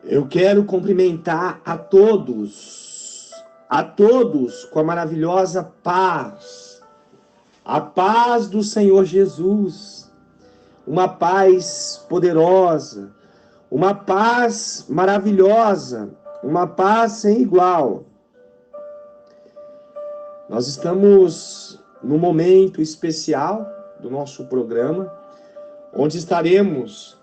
Eu quero cumprimentar a todos com a maravilhosa paz, a paz do Senhor Jesus, uma paz poderosa, uma paz maravilhosa, uma paz sem igual. Nós estamos num momento especial do nosso programa, onde estaremos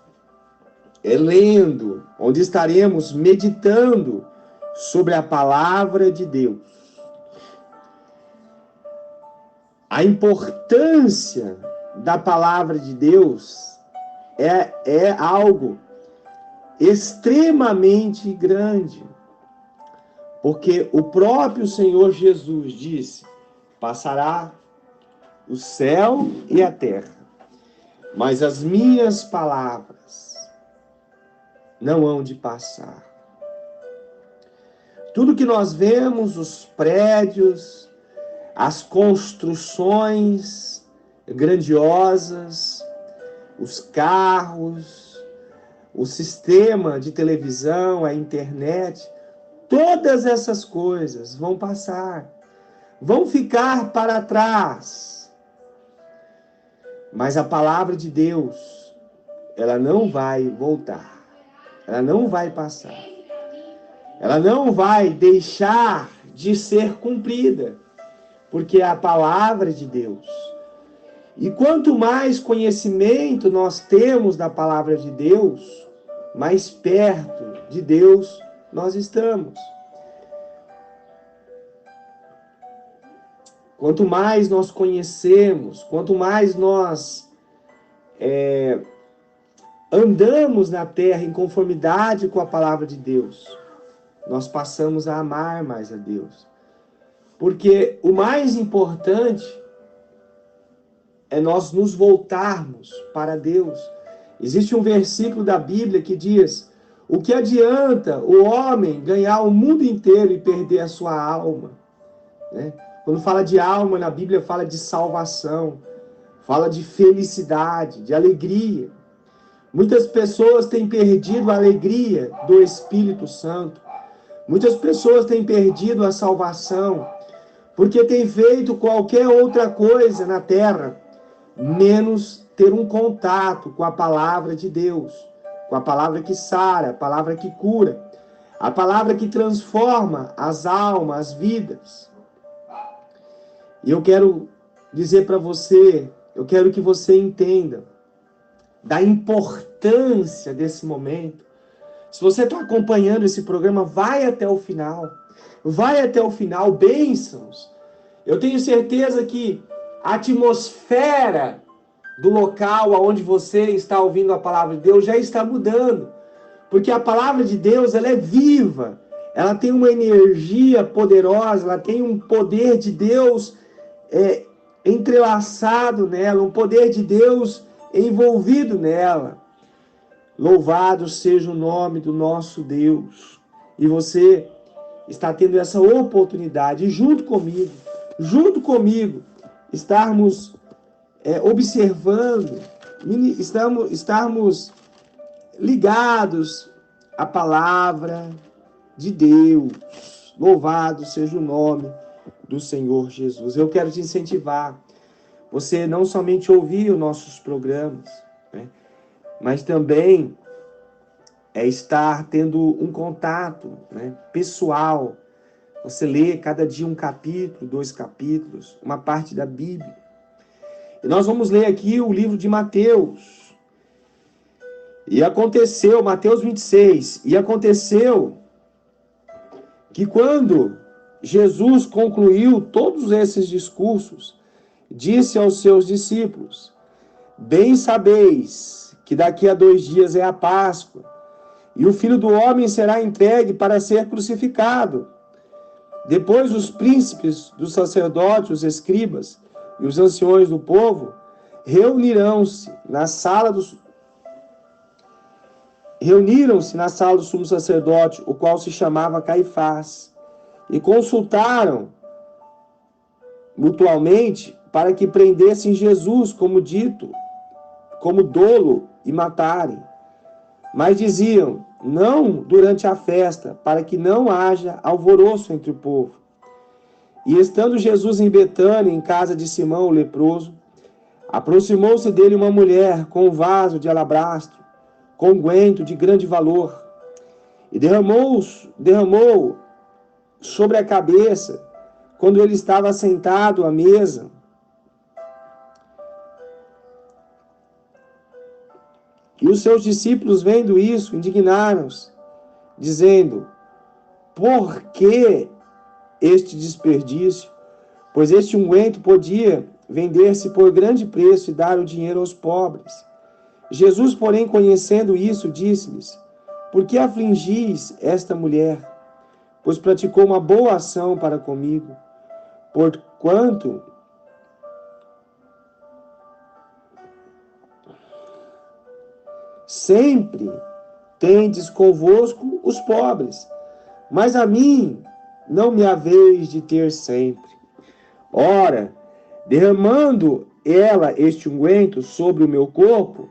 lendo, onde estaremos meditando sobre a palavra de Deus. A importância da palavra de Deus é algo extremamente grande, porque o próprio Senhor Jesus disse: passará o céu e a terra, mas as minhas palavras não hão de passar. Tudo que nós vemos, os prédios, as construções grandiosas, os carros, o sistema de televisão, a internet, todas essas coisas vão passar, vão ficar para trás. Mas a palavra de Deus, ela não vai voltar. Ela não vai passar. Ela não vai deixar de ser cumprida, porque é a palavra de Deus. E quanto mais conhecimento nós temos da palavra de Deus, mais perto de Deus nós estamos. Quanto mais nós conhecemos, quanto mais nós andamos na terra em conformidade com a palavra de Deus, nós passamos a amar mais a Deus. Porque o mais importante é nós nos voltarmos para Deus. Existe um versículo da Bíblia que diz: o que adianta o homem ganhar o mundo inteiro e perder a sua alma? Né? Quando fala de alma, na Bíblia fala de salvação, fala de felicidade, de alegria. Muitas pessoas têm perdido a alegria do Espírito Santo. Muitas pessoas têm perdido a salvação porque têm feito qualquer outra coisa na terra, menos ter um contato com a palavra de Deus, com a palavra que sara, a palavra que cura, a palavra que transforma as almas, as vidas. E eu quero dizer para você, eu quero que você entenda da importância desse momento. Se você está acompanhando esse programa, vai até o final. Vai até o final, bênçãos. Eu tenho certeza que a atmosfera do local onde você está ouvindo a palavra de Deus já está mudando. Porque a palavra de Deus, ela é viva. Ela tem uma energia poderosa, ela tem um poder de Deus entrelaçado nela, um poder de Deus envolvido nela. Louvado seja o nome do nosso Deus. E você está tendo essa oportunidade, junto comigo, estarmos observando, estarmos ligados à palavra de Deus. Louvado seja o nome do Senhor Jesus. Eu quero te incentivar, você não somente ouvir os nossos programas, né, mas também estar tendo um contato, né, pessoal. Você lê cada dia um capítulo, 2 capítulos, uma parte da Bíblia. E nós vamos ler aqui o livro de Mateus. E aconteceu, Mateus 26, e aconteceu que quando Jesus concluiu todos esses discursos, disse aos seus discípulos: bem sabeis que daqui a 2 dias é a Páscoa, e o Filho do Homem será entregue para ser crucificado. Depois os príncipes dos sacerdotes, os escribas e os anciões do povo reuniram-se na sala do sumo sacerdote, o qual se chamava Caifás, e consultaram mutualmente para que prendessem Jesus, como dito, como dolo, e matarem. Mas diziam: não durante a festa, para que não haja alvoroço entre o povo. E estando Jesus em Betânia, em casa de Simão, o leproso, aproximou-se dele uma mulher com um vaso de alabastro, com unguento de grande valor, e derramou sobre a cabeça, quando ele estava sentado à mesa. E os seus discípulos, vendo isso, indignaram-se, dizendo: por que este desperdício? Pois este unguento podia vender-se por grande preço e dar o dinheiro aos pobres. Jesus, porém, conhecendo isso, disse-lhes: por que afligis esta mulher? Pois praticou uma boa ação para comigo. Porquanto sempre tendes convosco os pobres, mas a mim não me haveis de ter sempre. Ora, derramando ela este unguento sobre o meu corpo,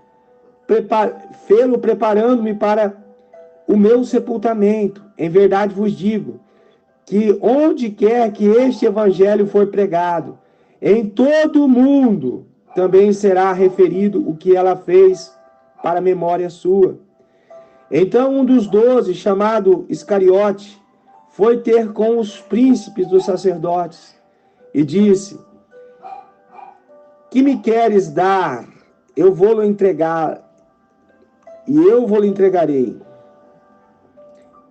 fê-lo preparando-me para o meu sepultamento. Em verdade vos digo, que onde quer que este evangelho for pregado, em todo o mundo também será referido o que ela fez para a memória sua. Então um dos 12, chamado Iscariote, foi ter com os príncipes dos sacerdotes e disse: que me queres dar? Eu vou-lhe entregar, e eu vou-lhe entregarei.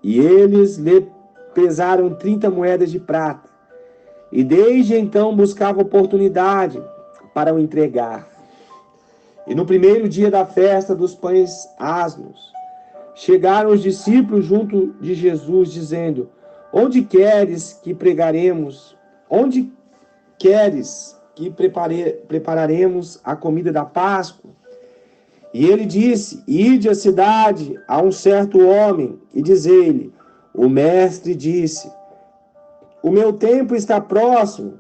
E eles lhe pesaram 30 moedas de prata, e desde então buscava oportunidade para o entregar. E no primeiro dia da festa dos pães asmos, chegaram os discípulos junto de Jesus, dizendo: onde queres que pregaremos? Onde queres que prepararemos a comida da Páscoa? E ele disse: ide à cidade a um certo homem e dizei-lhe: o mestre disse, o meu tempo está próximo.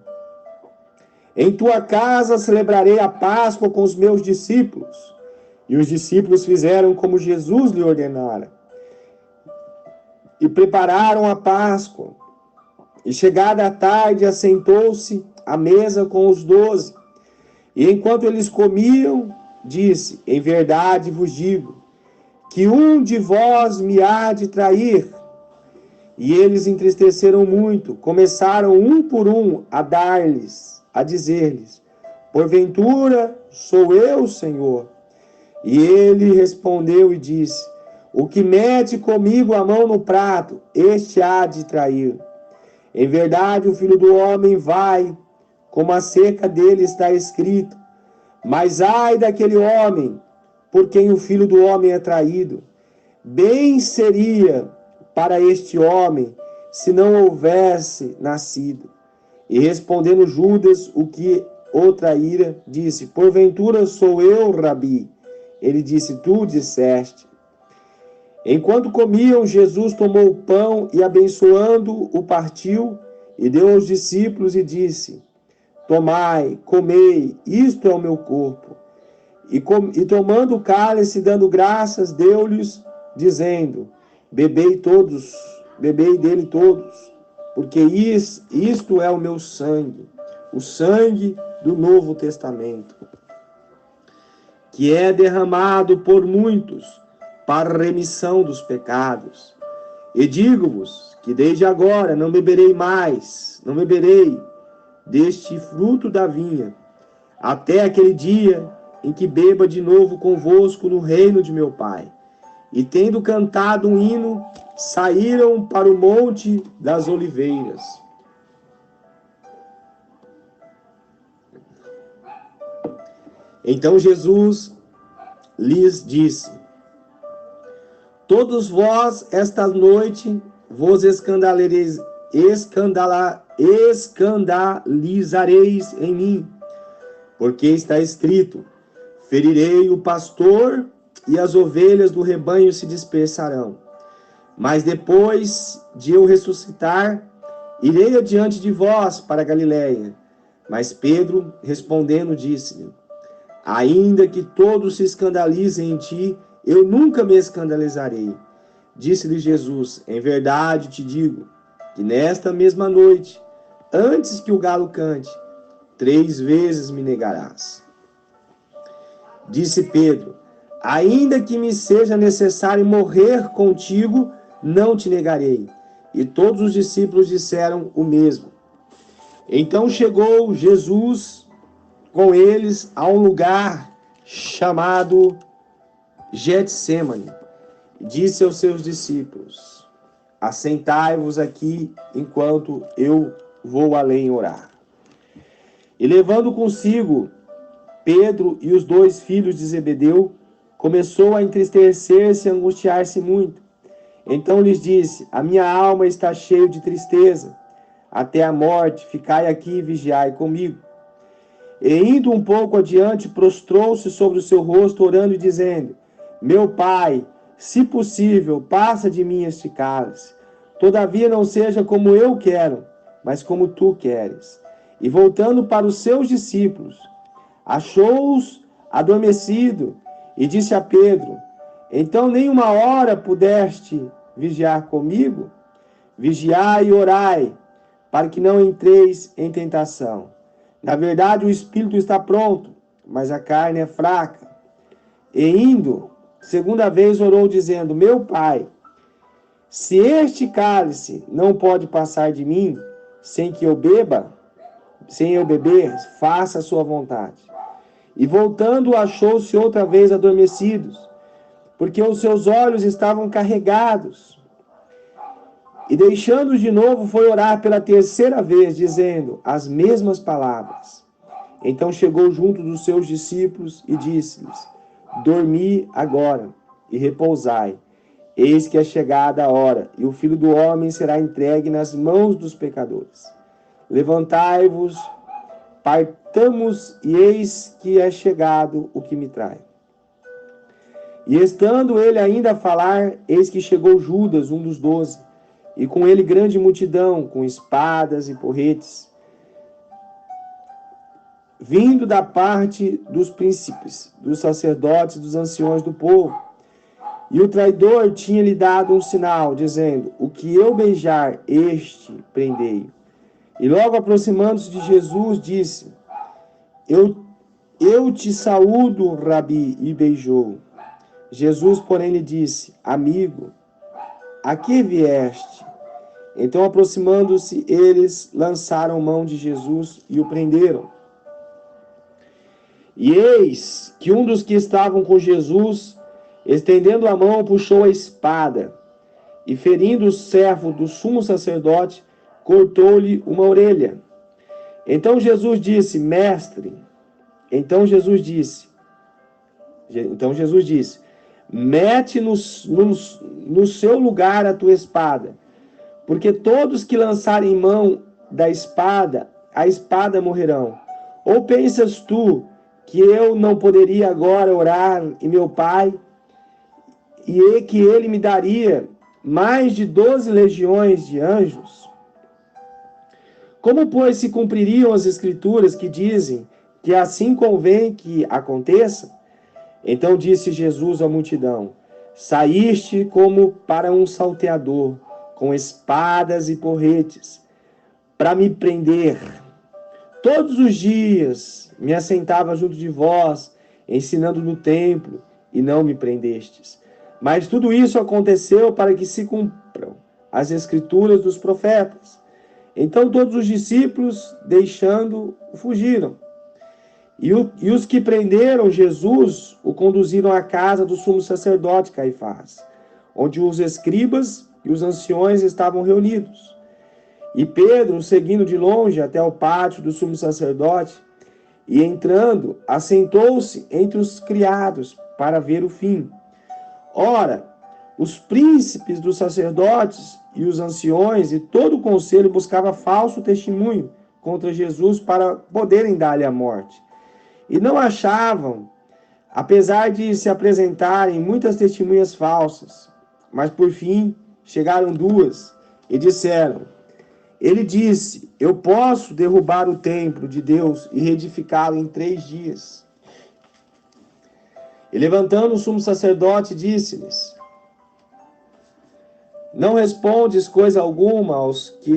Em tua casa celebrarei a Páscoa com os meus discípulos. E os discípulos fizeram como Jesus lhe ordenara. E prepararam a Páscoa. E chegada a tarde, assentou-se à mesa com os 12. E enquanto eles comiam, disse: em verdade vos digo, que um de vós me há de trair. E eles entristeceram muito, começaram um por um a dizer-lhes: porventura sou eu, Senhor? E ele respondeu e disse: o que mete comigo a mão no prato, este há de trair. Em verdade, o Filho do Homem vai, como acerca dele está escrito. Mas ai daquele homem, por quem o Filho do Homem é traído. Bem seria para este homem se não houvesse nascido. E respondendo Judas, o que o traíra, disse: porventura sou eu, Rabi? Ele disse: tu disseste. Enquanto comiam, Jesus tomou o pão e, abençoando, o partiu e deu aos discípulos e disse: tomai, comei, isto é o meu corpo. E tomando o cálice, dando graças, deu-lhes, dizendo: bebei dele todos, porque isto é o meu sangue, o sangue do Novo Testamento, que é derramado por muitos para a remissão dos pecados. E digo-vos que desde agora não beberei deste fruto da vinha, até aquele dia em que beba de novo convosco no reino de meu Pai. E tendo cantado um hino, saíram para o Monte das Oliveiras. Então Jesus lhes disse: todos vós esta noite vos escandalizareis em mim, porque está escrito: ferirei o pastor e as ovelhas do rebanho se dispersarão. Mas depois de eu ressuscitar, irei adiante de vós para Galiléia. Mas Pedro, respondendo, disse-lhe: ainda que todos se escandalizem em ti, eu nunca me escandalizarei. Disse-lhe Jesus, em verdade te digo, que nesta mesma noite, antes que o galo cante, 3 vezes me negarás. Disse Pedro, ainda que me seja necessário morrer contigo, não te negarei. E todos os discípulos disseram o mesmo. Então chegou Jesus com eles a um lugar chamado Getsêmani. Disse aos seus discípulos, assentai-vos aqui enquanto eu vou além orar. E levando consigo Pedro e os 2 filhos de Zebedeu, começou a entristecer-se e angustiar-se muito. Então lhes disse, a minha alma está cheia de tristeza, até a morte, ficai aqui e vigiai comigo. E indo um pouco adiante, prostrou-se sobre o seu rosto, orando e dizendo, meu Pai, se possível, passa de mim este cálice. Todavia não seja como eu quero, mas como tu queres. E voltando para os seus discípulos, achou-os adormecido e disse a Pedro, então nem uma hora pudeste vigiar comigo? Vigiai e orai, para que não entreis em tentação. Na verdade, o espírito está pronto, mas a carne é fraca. E indo, segunda vez orou, dizendo, meu Pai, se este cálice não pode passar de mim, sem eu beber, faça a sua vontade. E voltando, achou-se outra vez adormecidos, porque os seus olhos estavam carregados. E deixando-os de novo, foi orar pela 3ª vez, dizendo as mesmas palavras. Então chegou junto dos seus discípulos e disse-lhes, dormi agora e repousai. Eis que é chegada a hora, e o Filho do Homem será entregue nas mãos dos pecadores. Levantai-vos, partamos, e eis que é chegado o que me trai. E estando ele ainda a falar, eis que chegou Judas, um dos 12, e com ele grande multidão, com espadas e porretes, vindo da parte dos príncipes, dos sacerdotes e dos anciões do povo. E o traidor tinha-lhe dado um sinal, dizendo, o que eu beijar, este prendei. E logo aproximando-se de Jesus, disse, eu te saúdo, Rabi, e beijou. Jesus, porém, lhe disse, amigo, a que vieste? Então, aproximando-se, eles lançaram mão de Jesus e o prenderam. E eis que um dos que estavam com Jesus, estendendo a mão, puxou a espada, e ferindo o servo do sumo sacerdote, cortou-lhe uma orelha. Então Jesus disse, mestre, mete no seu lugar a tua espada, porque todos que lançarem mão da espada, a espada morrerão. Ou pensas tu que eu não poderia agora orar em meu Pai, e que ele me daria mais de 12 legiões de anjos? Como, pois, se cumpririam as escrituras que dizem que assim convém que aconteça? Então disse Jesus à multidão, saíste como para um salteador, com espadas e porretes, para me prender. Todos os dias me assentava junto de vós, ensinando no templo, e não me prendestes. Mas tudo isso aconteceu para que se cumpram as escrituras dos profetas. Então todos os discípulos, deixando, fugiram. E os que prenderam Jesus o conduziram à casa do sumo sacerdote Caifás, onde os escribas e os anciões estavam reunidos. E Pedro, seguindo de longe até o pátio do sumo sacerdote, e entrando, assentou-se entre os criados para ver o fim. Ora, os príncipes dos sacerdotes e os anciões e todo o conselho buscava falso testemunho contra Jesus para poderem dar-lhe a morte. E não achavam, apesar de se apresentarem muitas testemunhas falsas. Mas por fim chegaram 2 e disseram, ele disse, eu posso derrubar o templo de Deus e reedificá-lo em 3 dias. E levantando o sumo sacerdote, disse-lhes: não respondes coisa alguma aos que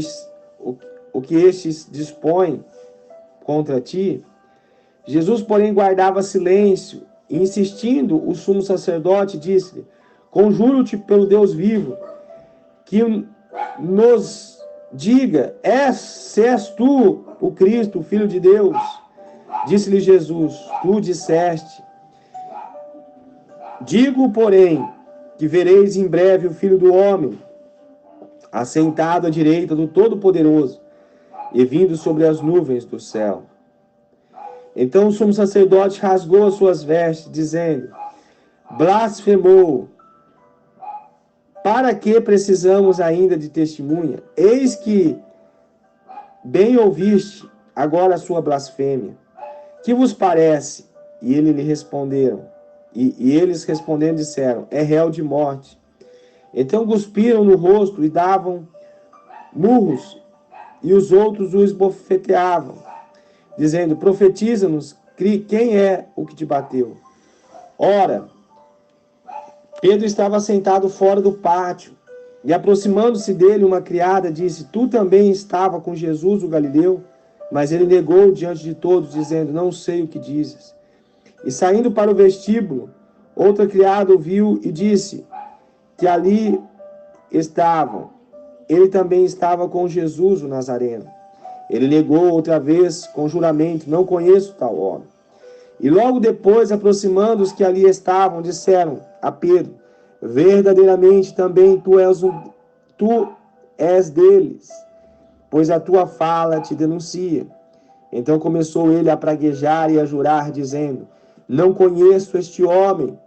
o que estes dispõem contra ti? Jesus, porém, guardava silêncio, e insistindo, o sumo sacerdote disse-lhe: conjuro-te pelo Deus vivo, que nos diga, se és tu o Cristo, o Filho de Deus. Disse-lhe Jesus: tu disseste. Digo, porém, que vereis em breve o Filho do Homem, assentado à direita do Todo-Poderoso, e vindo sobre as nuvens do céu. Então o sumo sacerdote rasgou as suas vestes, dizendo: blasfemou. Para que precisamos ainda de testemunha? Eis que bem ouviste agora a sua blasfêmia. Que vos parece? E eles lhe responderam. E eles respondendo disseram: é réu de morte. Então cuspiram no rosto e davam murros, e os outros o esbofeteavam, dizendo: profetiza-nos, quem é o que te bateu? Ora, Pedro estava sentado fora do pátio, e aproximando-se dele, uma criada disse: tu também estava com Jesus o Galileu? Mas ele negou diante de todos, dizendo: não sei o que dizes. E saindo para o vestíbulo, outra criada ouviu e disse que ali estavam. Ele também estava com Jesus o Nazareno. Ele negou outra vez com juramento: não conheço tal homem. E logo depois, aproximando os que ali estavam, disseram a Pedro: verdadeiramente também tu és deles, pois a tua fala te denuncia. Então começou ele a praguejar e a jurar, dizendo: não conheço este homem.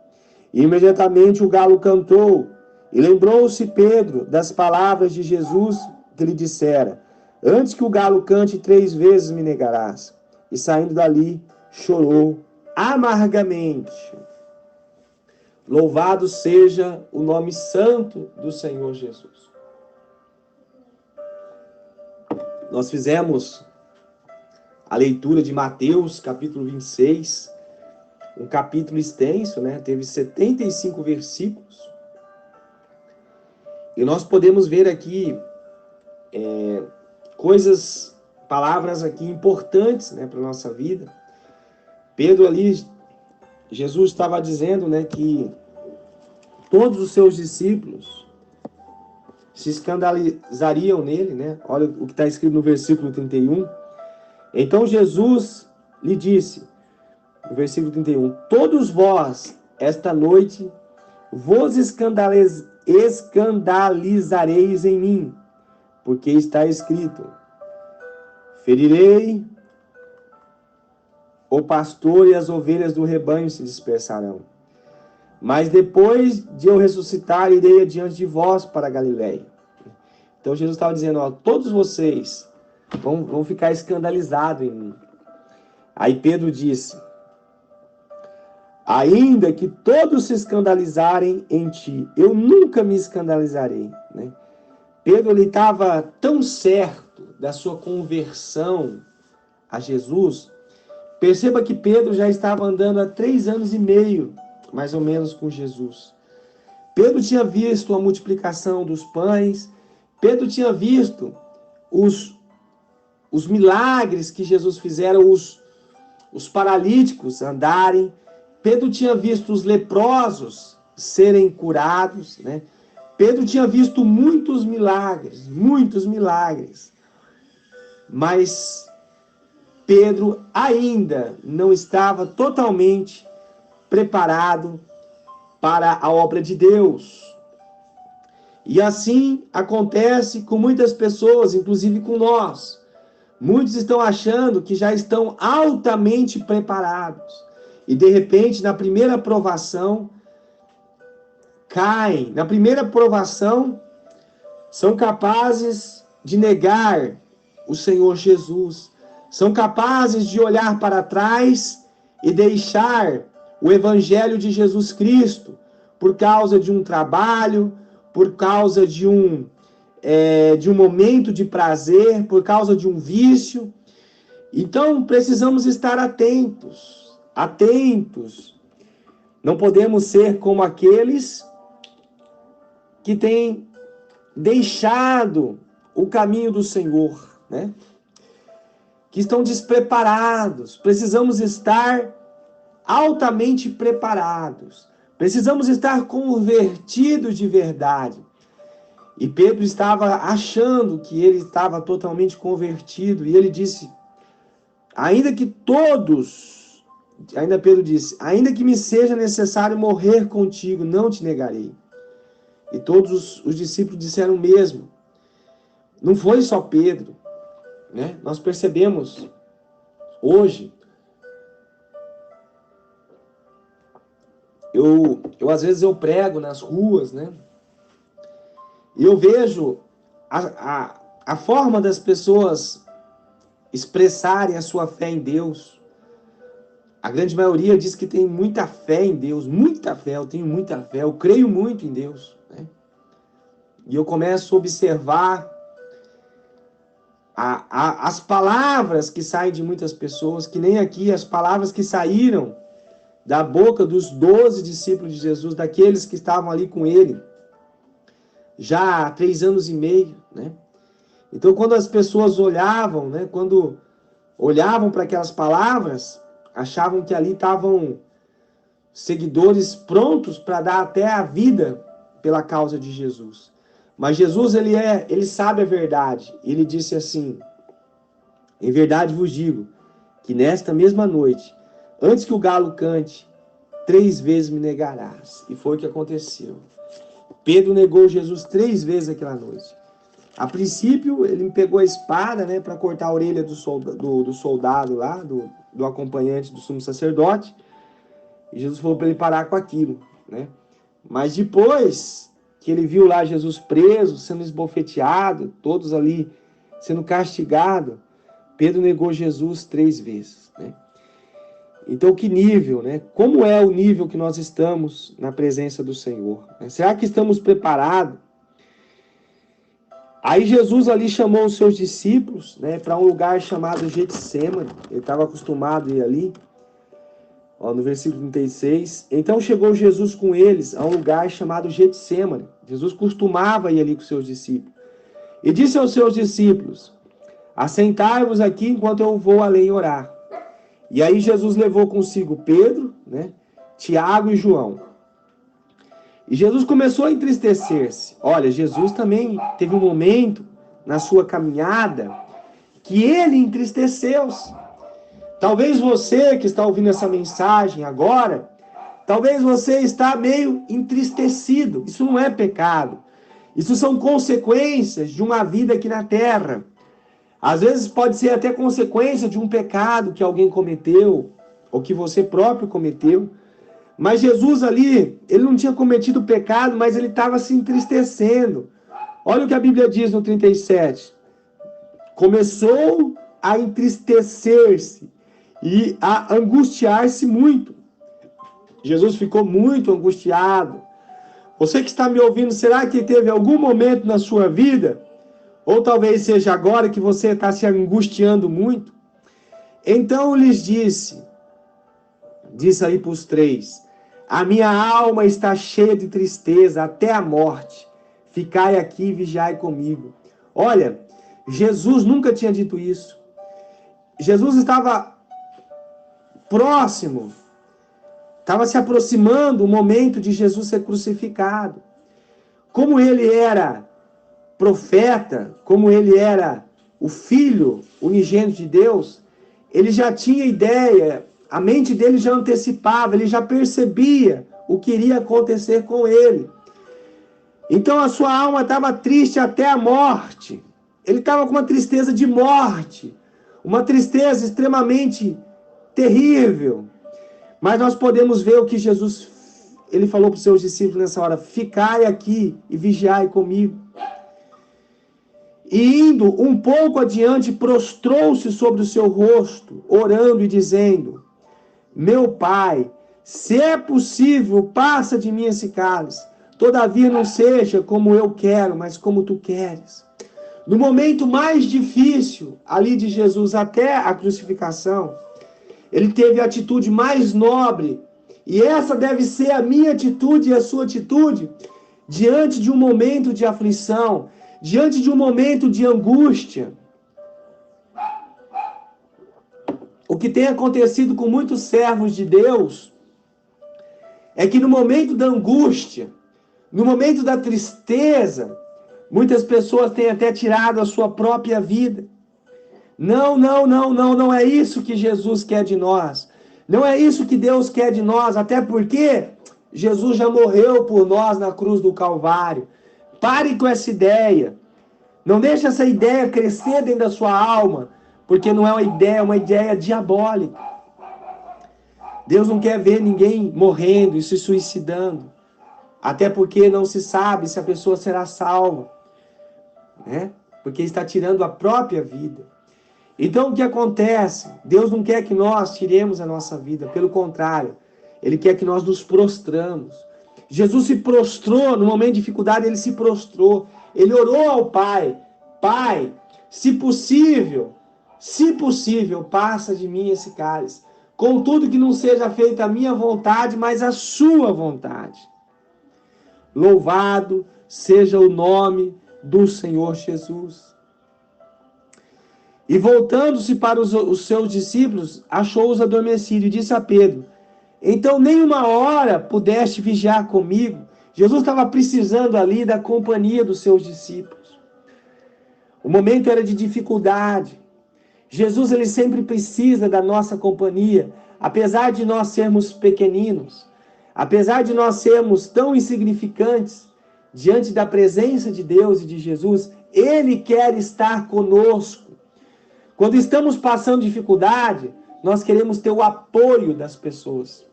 E imediatamente o galo cantou, e lembrou-se Pedro das palavras de Jesus que lhe dissera: antes que o galo cante 3 vezes me negarás. E saindo dali, chorou amargamente. Louvado seja o nome santo do Senhor Jesus. Nós fizemos a leitura de Mateus, capítulo 26, um capítulo extenso, né? Teve 75 versículos. E nós podemos ver aqui palavras aqui importantes, né, para a nossa vida. Pedro ali, Jesus estava dizendo, né, que todos os seus discípulos se escandalizariam nele, né? Olha o que está escrito no versículo 31. Então Jesus lhe disse, no versículo 31, todos vós, esta noite, vos escandalizareis em mim, porque está escrito: ferirei o pastor e as ovelhas do rebanho se dispersarão. Mas depois de eu ressuscitar, irei adiante de vós para a Galiléia. Então Jesus estava dizendo: ó, todos vocês vão ficar escandalizados em mim. Aí Pedro disse: ainda que todos se escandalizarem em ti, eu nunca me escandalizarei. Né? Pedro estava tão certo da sua conversão a Jesus. Perceba que Pedro já estava andando há 3 anos e meio, mais ou menos, com Jesus. Pedro tinha visto a multiplicação dos pães. Pedro tinha visto os milagres que Jesus fizera, os paralíticos andarem. Pedro tinha visto os leprosos serem curados, né? Pedro tinha visto muitos milagres. Mas Pedro ainda não estava totalmente preparado para a obra de Deus. E assim acontece com muitas pessoas, inclusive com nós. Muitos estão achando que já estão altamente preparados. E de repente, na primeira provação, caem. Na primeira provação, são capazes de negar o Senhor Jesus. São capazes de olhar para trás e deixar o Evangelho de Jesus Cristo por causa de um trabalho, por causa de um momento de prazer, por causa de um vício. Então, precisamos estar atentos. Não podemos ser como aqueles que têm deixado o caminho do Senhor, né? Que estão despreparados. Precisamos estar altamente preparados. Precisamos estar convertidos de verdade. E Pedro estava achando que ele estava totalmente convertido. E ele disse, Pedro disse, ainda que me seja necessário morrer contigo, não te negarei. E todos os discípulos disseram o mesmo. Não foi só Pedro, né? Nós percebemos hoje, às vezes eu prego nas ruas, né? E eu vejo a forma das pessoas expressarem a sua fé em Deus. A grande maioria diz que tem muita fé em Deus, muita fé, eu tenho muita fé, eu creio muito em Deus, né? E eu começo a observar as palavras que saem de muitas pessoas, que nem aqui, as palavras que saíram da boca dos 12 discípulos de Jesus, daqueles que estavam ali com ele, já há 3 anos e meio, né? Então, quando as pessoas olhavam, né, quando olhavam para aquelas palavras, achavam que ali estavam seguidores prontos para dar até a vida pela causa de Jesus. Mas Jesus, ele sabe a verdade. Ele disse assim, em verdade vos digo, que nesta mesma noite, antes que o galo cante, 3 vezes me negarás. E foi o que aconteceu. Pedro negou Jesus 3 vezes aquela noite. A princípio, ele pegou a espada, né, para cortar a orelha do soldado lá, do acompanhante do sumo sacerdote. E Jesus falou para ele parar com aquilo, né? Mas depois que ele viu lá Jesus preso, sendo esbofeteado, todos ali sendo castigados, Pedro negou Jesus 3 vezes, né? Então, que nível, né? Como é o nível que nós estamos na presença do Senhor? Né? Será que estamos preparados? Aí Jesus ali chamou os seus discípulos, né, para um lugar chamado Getsêmani. Ele estava acostumado a ir ali. Ó, no versículo 36. Então chegou Jesus com eles a um lugar chamado Getsêmani. Jesus costumava ir ali com os seus discípulos. E disse aos seus discípulos, assentai-vos aqui enquanto eu vou além orar. E aí Jesus levou consigo Pedro, né, Tiago e João. E Jesus começou a entristecer-se. Olha, Jesus também teve um momento na sua caminhada que ele entristeceu-se. Talvez você que está ouvindo essa mensagem agora, talvez você está meio entristecido. Isso não é pecado. Isso são consequências de uma vida aqui na terra. Às vezes pode ser até consequência de um pecado que alguém cometeu, ou que você próprio cometeu. Mas Jesus ali, ele não tinha cometido pecado, mas ele estava se entristecendo. Olha o que a Bíblia diz no 37. Começou a entristecer-se e a angustiar-se muito. Jesus ficou muito angustiado. Você que está me ouvindo, será que teve algum momento na sua vida, ou talvez seja agora que você está se angustiando muito? Então lhes disse aí para os 3, a minha alma está cheia de tristeza até a morte. Ficai aqui e vigiai comigo. Olha, Jesus nunca tinha dito isso. Jesus estava próximo, estava se aproximando o momento de Jesus ser crucificado. Como ele era profeta, como ele era o Filho unigênito de Deus, ele já tinha ideia. A mente dele já antecipava, ele já percebia o que iria acontecer com ele. Então a sua alma estava triste até a morte. Ele estava com uma tristeza de morte, uma tristeza extremamente terrível. Mas nós podemos ver o que Jesus, ele falou para os seus discípulos nessa hora, ficai aqui e vigiai comigo. E indo um pouco adiante, prostrou-se sobre o seu rosto, orando e dizendo, meu Pai, se é possível, passa de mim esse cálice. Todavia não seja como eu quero, mas como tu queres. No momento mais difícil ali de Jesus até a crucificação, ele teve a atitude mais nobre E essa deve ser a minha atitude e a sua atitude diante de um momento de aflição, diante de um momento de angústia. O que tem acontecido com muitos servos de Deus é que no momento da angústia, no momento da tristeza, muitas pessoas têm até tirado a sua própria vida. Não é isso que Jesus quer de nós. Não é isso que Deus quer de nós, até porque Jesus já morreu por nós na cruz do Calvário. Pare com essa ideia. Não deixe essa ideia crescer dentro da sua alma, porque não é uma ideia diabólica. Deus não quer ver ninguém morrendo e se suicidando. Até porque não se sabe se a pessoa será salva, né? Porque está tirando a própria vida. Então o que acontece? Deus não quer que nós tiremos a nossa vida, pelo contrário, Ele quer que nós nos prostramos. Jesus se prostrou, no momento de dificuldade ele se prostrou, ele orou ao Pai: Pai, se possível, passa de mim esse cálice, contudo que não seja feita a minha vontade, mas a sua vontade. Louvado seja o nome do Senhor Jesus. E voltando-se para os seus discípulos, achou-os adormecidos e disse a Pedro: então nem uma hora pudeste vigiar comigo? Jesus estava precisando ali da companhia dos seus discípulos. O momento era de dificuldade. Jesus ele sempre precisa da nossa companhia, apesar de nós sermos pequeninos, apesar de nós sermos tão insignificantes diante da presença de Deus e de Jesus, Ele quer estar conosco. Quando estamos passando dificuldade, nós queremos ter o apoio das pessoas.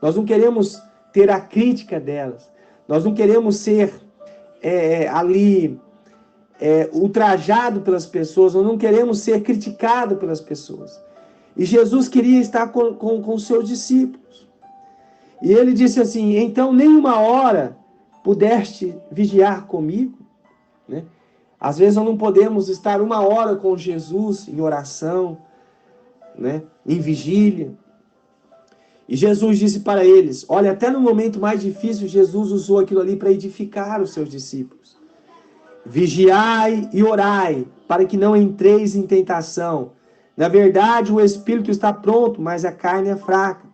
Nós não queremos ter a crítica delas. Nós não queremos ser ultrajado pelas pessoas. Nós não queremos ser criticado pelas pessoas. E Jesus queria estar com os seus discípulos. E ele disse assim: então nem uma hora pudeste vigiar comigo? Né? Às vezes nós não podemos estar uma hora com Jesus em oração, né? Em vigília. E Jesus disse para eles, olha, até no momento mais difícil, Jesus usou aquilo ali para edificar os seus discípulos. Vigiai e orai, para que não entreis em tentação. Na verdade, o espírito está pronto, mas a carne é fraca.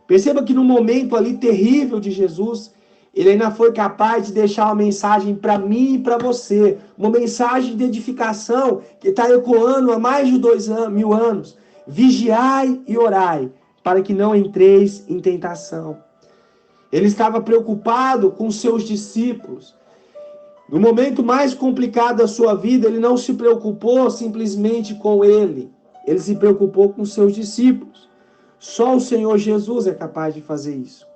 Perceba que no momento ali terrível de Jesus, ele ainda foi capaz de deixar uma mensagem para mim e para você. Uma mensagem de edificação que está ecoando há mais de 2000 anos. Vigiai e orai, para que não entreis em tentação. Ele estava preocupado com seus discípulos. No momento mais complicado da sua vida, ele não se preocupou simplesmente com ele. Ele se preocupou com seus discípulos. Só o Senhor Jesus é capaz de fazer isso.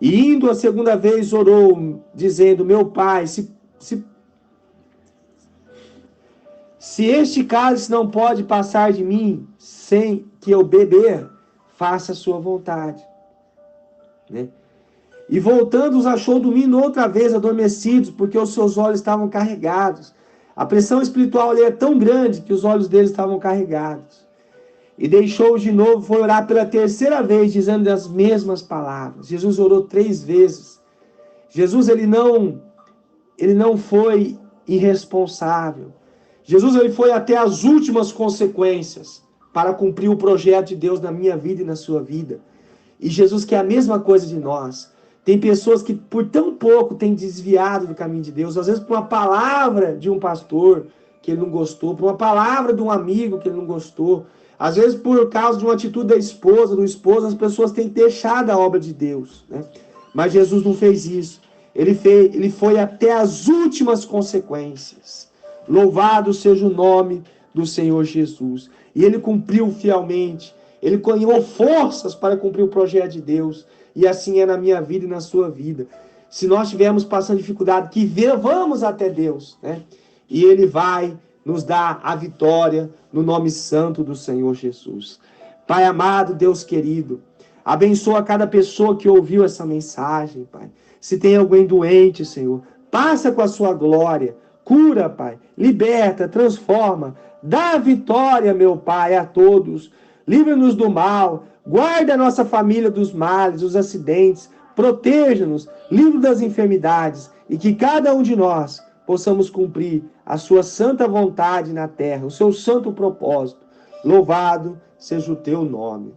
E indo a segunda vez, orou, dizendo: meu Pai, se este cálice não pode passar de mim sem que eu beber, faça a sua vontade. Né? E voltando, os achou dormindo outra vez adormecidos, porque os seus olhos estavam carregados. A pressão espiritual ali é tão grande que os olhos deles estavam carregados. E deixou-os de novo, foi orar pela terceira vez, dizendo as mesmas palavras. Jesus orou 3 vezes. Jesus ele não foi irresponsável. Jesus ele foi até as últimas consequências para cumprir o projeto de Deus na minha vida e na sua vida. E Jesus quer a mesma coisa de nós. Tem pessoas que por tão pouco têm desviado do caminho de Deus, às vezes por uma palavra de um pastor que ele não gostou, por uma palavra de um amigo que ele não gostou, às vezes por causa de uma atitude da esposa, do esposo, as pessoas têm deixado a obra de Deus. Né? Mas Jesus não fez isso. Ele foi até as últimas consequências. Louvado seja o nome do Senhor Jesus. E ele cumpriu fielmente. Ele ganhou forças para cumprir o projeto de Deus. E assim é na minha vida e na sua vida. Se nós estivermos passando dificuldade, vamos até Deus. Né? E ele vai nos dar a vitória no nome santo do Senhor Jesus. Pai amado, Deus querido, abençoa cada pessoa que ouviu essa mensagem, Pai. Se tem alguém doente, Senhor, passa com a sua glória. Cura, Pai. Liberta, transforma. Dá vitória, meu Pai, a todos. livra-nos do mal, guarda a nossa família dos males, dos acidentes, proteja-nos, livra das enfermidades e que cada um de nós possamos cumprir a sua santa vontade na terra, o seu santo propósito. Louvado seja o teu nome.